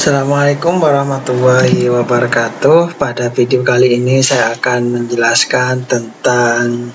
Assalamualaikum warahmatullahi wabarakatuh. Pada video kali ini saya akan menjelaskan tentang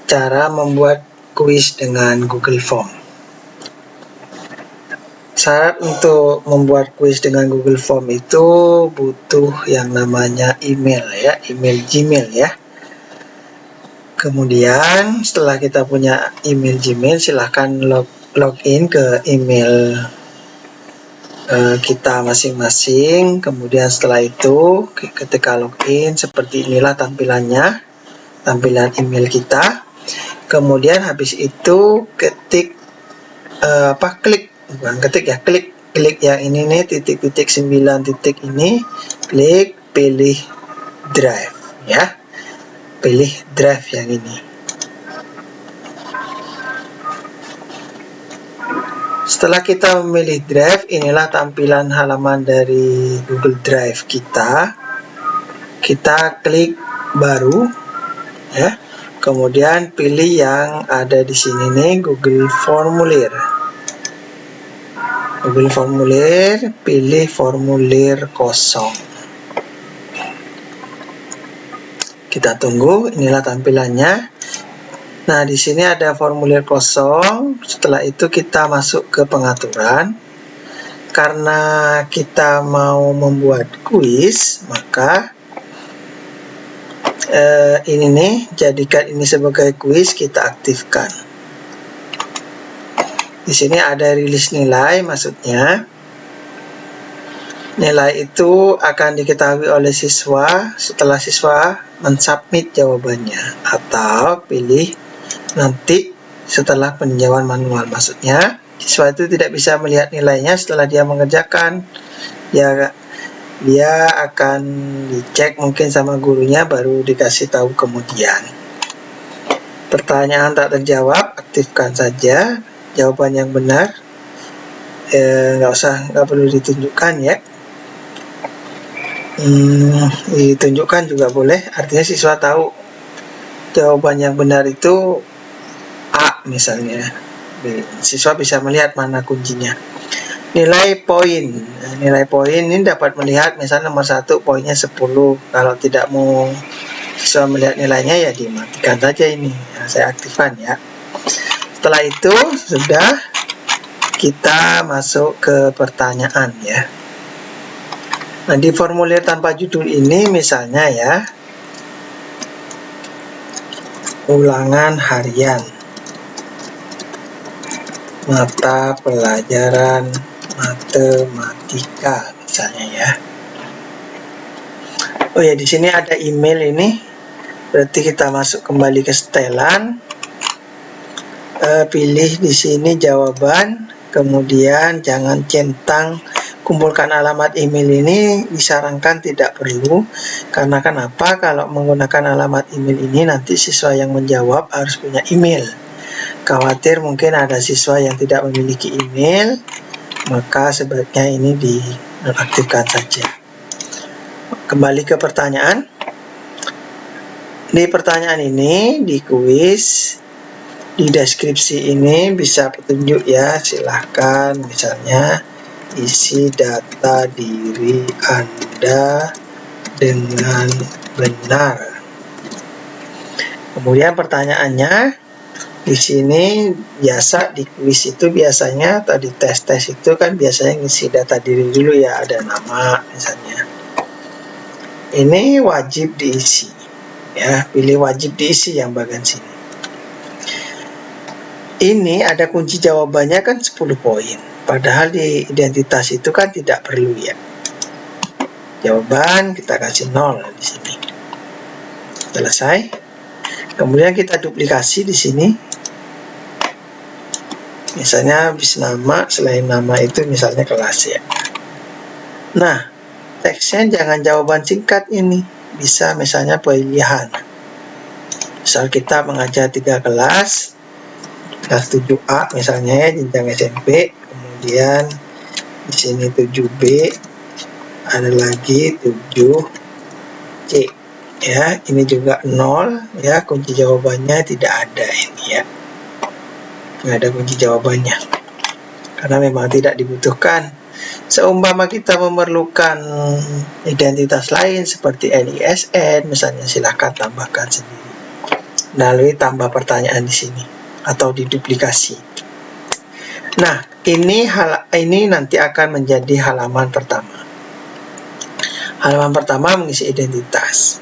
cara membuat kuis dengan Google Form. Syarat untuk membuat kuis dengan Google Form itu butuh yang namanya email ya, email Gmail ya. Kemudian setelah kita punya email Gmail, silahkan login ke email kita masing-masing. Kemudian setelah itu ketika login seperti inilah tampilan email kita. Kemudian habis itu klik yang ini nih, titik 9 titik ini, klik pilih drive ya, pilih drive yang ini. Setelah kita memilih drive, inilah tampilan halaman dari Google Drive kita. Kita klik baru ya. Kemudian pilih yang ada di sini nih, Google Formulir. Google Formulir, pilih formulir kosong. Kita tunggu, inilah tampilannya. Nah, di sini ada formulir kosong. Setelah itu kita masuk ke pengaturan. Karena kita mau membuat kuis, maka ini nih, jadikan ini sebagai kuis, kita aktifkan. Di sini ada rilis nilai, maksudnya nilai itu akan diketahui oleh siswa setelah siswa mensubmit jawabannya, atau pilih nanti setelah peninjauan manual. Maksudnya siswa itu tidak bisa melihat nilainya setelah dia mengerjakan, dia akan dicek mungkin sama gurunya, baru dikasih tahu kemudian. Pertanyaan tak terjawab, aktifkan saja jawaban yang benar. Nggak perlu ditunjukkan ya. Ditunjukkan juga boleh, artinya siswa tahu jawaban yang benar itu A misalnya. Siswa bisa melihat mana kuncinya. Nilai poin. Nilai poin ini dapat melihat, misalnya nomor 1 poinnya 10. Kalau tidak mau siswa melihat nilainya, ya dimatikan saja ini. Nah, saya aktifkan ya. Setelah itu sudah, kita masuk ke pertanyaan ya. Nah, di formulir tanpa judul ini misalnya ya, ulangan harian, mata pelajaran matematika misalnya ya. Oh ya, di sini ada email ini, berarti kita masuk kembali ke setelan, pilih di sini jawaban, kemudian jangan centang kumpulkan alamat email. Ini disarankan tidak perlu, karena kenapa? Kalau menggunakan alamat email ini nanti siswa yang menjawab harus punya email. Khawatir mungkin ada siswa yang tidak memiliki email, maka sebaiknya ini diaktifkan saja. Kembali ke pertanyaan. Di pertanyaan ini, di kuis, di deskripsi ini bisa petunjuk ya, silahkan misalnya isi data diri Anda dengan benar. Kemudian pertanyaannya di sini, biasa di kuis itu biasanya, atau di tes itu kan biasanya ngisi data diri dulu ya, ada nama misalnya. Ini wajib diisi ya, pilih wajib diisi yang bagian sini. Ini ada kunci jawabannya kan 10 poin. Padahal di identitas itu kan tidak perlu ya. Jawaban kita kasih 0 di sini. Selesai. Kemudian kita duplikasi di sini. Misalnya habis nama, selain nama itu misalnya kelas ya. Nah, teksnya jangan jawaban singkat ini. Bisa misalnya pilihan. Misal kita mengajar 3 kelas 7A misalnya ya, jenjang SMP. Kemudian di sini 7B, ada lagi 7C ya. Ini juga 0 ya, kunci jawabannya tidak ada ini ya, nggak ada kunci jawabannya karena memang tidak dibutuhkan. Seumpama kita memerlukan identitas lain seperti NISN, misalnya silahkan tambahkan sendiri melalui tambah pertanyaan di sini atau diduplikasi. Nah, ini nanti akan menjadi halaman pertama. Halaman pertama mengisi identitas.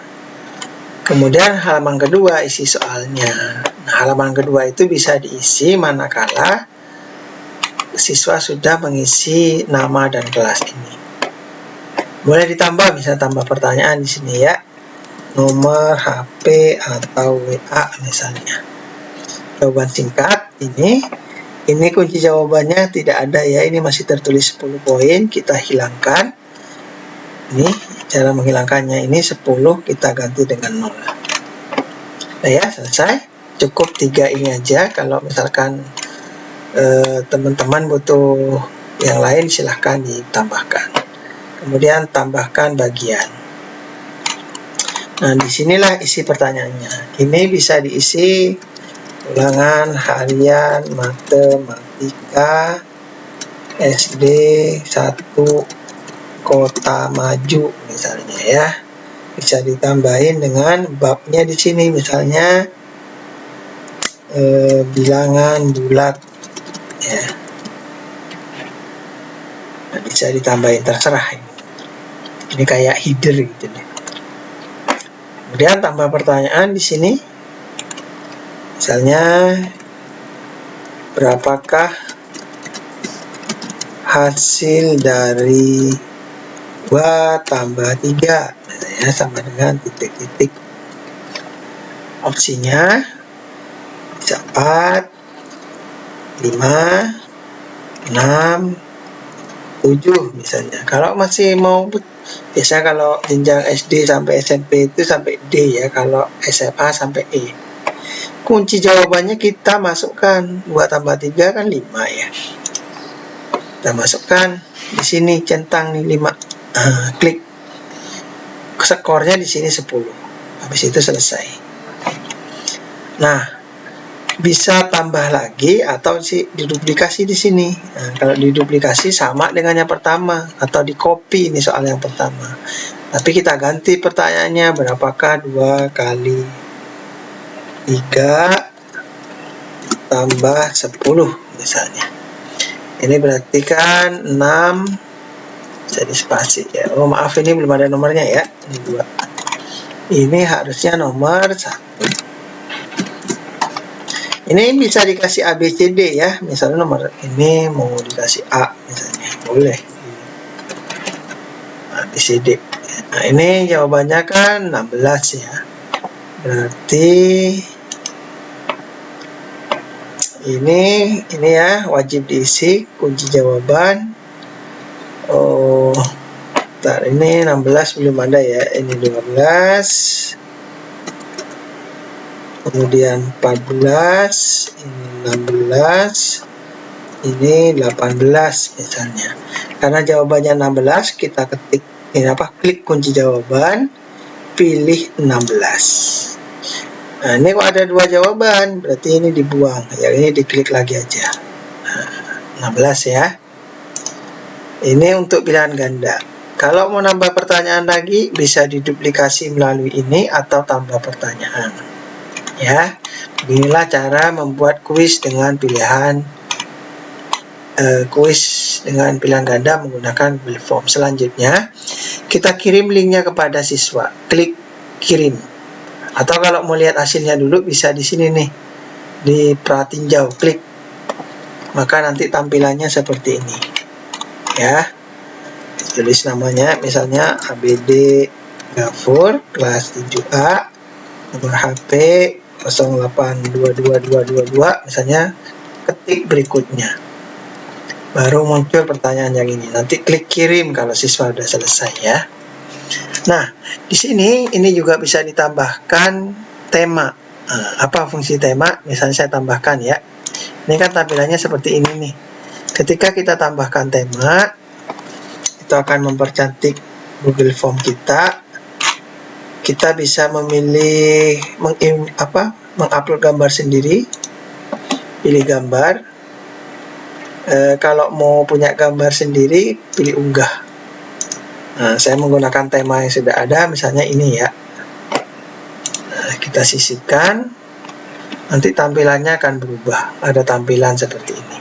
Kemudian halaman kedua isi soalnya. Nah, halaman kedua itu bisa diisi manakala siswa sudah mengisi nama dan kelas ini. Boleh ditambah, bisa tambah pertanyaan di sini ya. Nomor HP atau WA misalnya. Jawaban singkat ini kunci jawabannya tidak ada ya. Ini masih tertulis 10 poin, kita hilangkan. Ini cara menghilangkannya, ini 10 kita ganti dengan 0. Nah ya, selesai. Cukup 3 ini aja. Kalau misalkan teman-teman butuh yang lain, silahkan ditambahkan. Kemudian tambahkan bagian. Nah, disinilah isi pertanyaannya. Ini bisa diisi ulangan harian matematika SD 1 Kota Maju misalnya ya. Bisa ditambahin dengan babnya di sini, misalnya bilangan bulat ya. Nah, bisa ditambahin, terserah ini kayak header gitu nih. Kemudian tambah pertanyaan di sini, misalnya berapakah hasil dari 2 tambah 3 misalnya sama dengan titik-titik. Opsinya bisa 4, 5, 6, 7 misalnya. Kalau masih mau, biasa kalau jenjang SD sampai SMP itu sampai D ya, kalau SMA sampai E. Kunci jawabannya kita masukkan 2 tambah 3 kan 5 ya. Kita masukkan di sini, centang nih 5. Klik. Skornya di sini 10. Habis itu selesai. Nah, bisa tambah lagi atau diduplikasi di sini. Nah, kalau diduplikasi sama dengan yang pertama atau di copy ini soal yang pertama. Tapi kita ganti pertanyaannya, berapakah 2 kali 3 tambah 10 misalnya. Ini berarti kan 6, jadi spasi ya. Oh maaf, ini belum ada nomornya ya. Ini 2. Ini harusnya nomor 1. Ini bisa dikasih A, B, C, D ya. Misalnya nomor ini mau dikasih A misalnya, boleh. A, B, C, D. Nah, ini jawabannya kan 16 ya. Berarti ini ya, wajib diisi kunci jawaban. Oh, bentar, ini 16 belum ada ya. Ini 12. Kemudian 14, ini 16, ini 18 misalnya. Karena jawabannya 16, kita ketik ini klik kunci jawaban, pilih 16. Nah, ini kok ada 2 jawaban, berarti ini dibuang. Ya, ini diklik lagi aja. Nah, 16 ya. Ini untuk pilihan ganda. Kalau mau nambah pertanyaan lagi, bisa diduplikasi melalui ini atau tambah pertanyaan. Ya, beginilah cara membuat kuis dengan pilihan ganda menggunakan Google Form. Selanjutnya, kita kirim linknya kepada siswa. Klik kirim. Atau kalau mau lihat hasilnya dulu, bisa di sini nih, di pratinjau, klik. Maka nanti tampilannya seperti ini. Ya, tulis namanya, misalnya ABD Gafur, kelas 7A, nomor HP 08222222, misalnya, ketik berikutnya. Baru muncul pertanyaan yang ini. Nanti klik kirim kalau siswa sudah selesai ya. Nah, di sini ini juga bisa ditambahkan tema. Nah, apa fungsi tema? Misalnya saya tambahkan ya. Ini kan tampilannya seperti ini nih. Ketika kita tambahkan tema, itu akan mempercantik Google Form kita. Kita bisa memilih mengupload gambar sendiri, pilih gambar, Kalau mau punya gambar sendiri, pilih unggah. Nah, saya menggunakan tema yang sudah ada, misalnya ini ya. Nah, kita sisihkan, nanti tampilannya akan berubah. Ada tampilan seperti ini.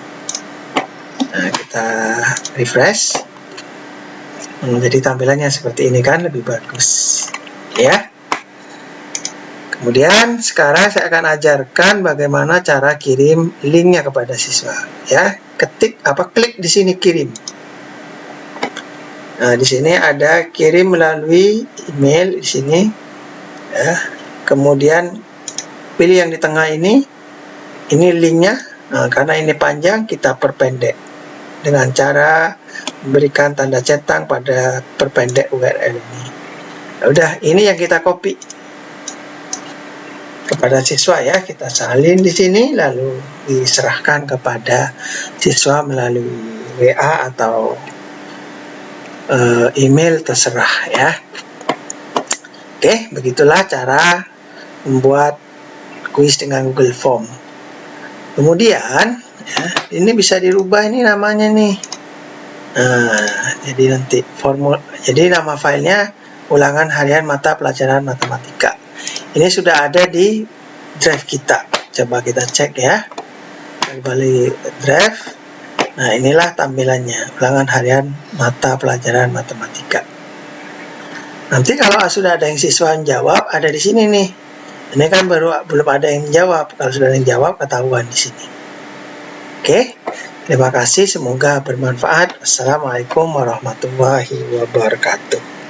Nah, kita refresh. Jadi tampilannya seperti ini kan, lebih bagus. Ya. Kemudian sekarang saya akan ajarkan bagaimana cara kirim linknya kepada siswa. Ya, klik di sini kirim. Nah, di sini ada kirim melalui email di sini. Ya. Kemudian pilih yang di tengah ini linknya. Nah, karena ini panjang, kita perpendek dengan cara memberikan tanda centang pada perpendek URL ini. Udah, ini yang kita copy kepada siswa ya, kita salin di sini lalu diserahkan kepada siswa melalui WA atau email, terserah ya. Oke, begitulah cara membuat kuis dengan Google Form. Kemudian ya, ini bisa dirubah ini namanya nih. Nah, jadi nanti jadi nama filenya ulangan harian mata pelajaran matematika. Ini sudah ada di drive kita. Coba kita cek ya. Kembali drive. Nah, inilah tampilannya. Ulangan harian mata pelajaran matematika. Nanti kalau sudah ada yang siswa yang jawab, ada di sini nih. Ini kan belum ada yang jawab. Kalau sudah ada yang jawab, ketahuan di sini. Oke. Terima kasih. Semoga bermanfaat. Assalamualaikum warahmatullahi wabarakatuh.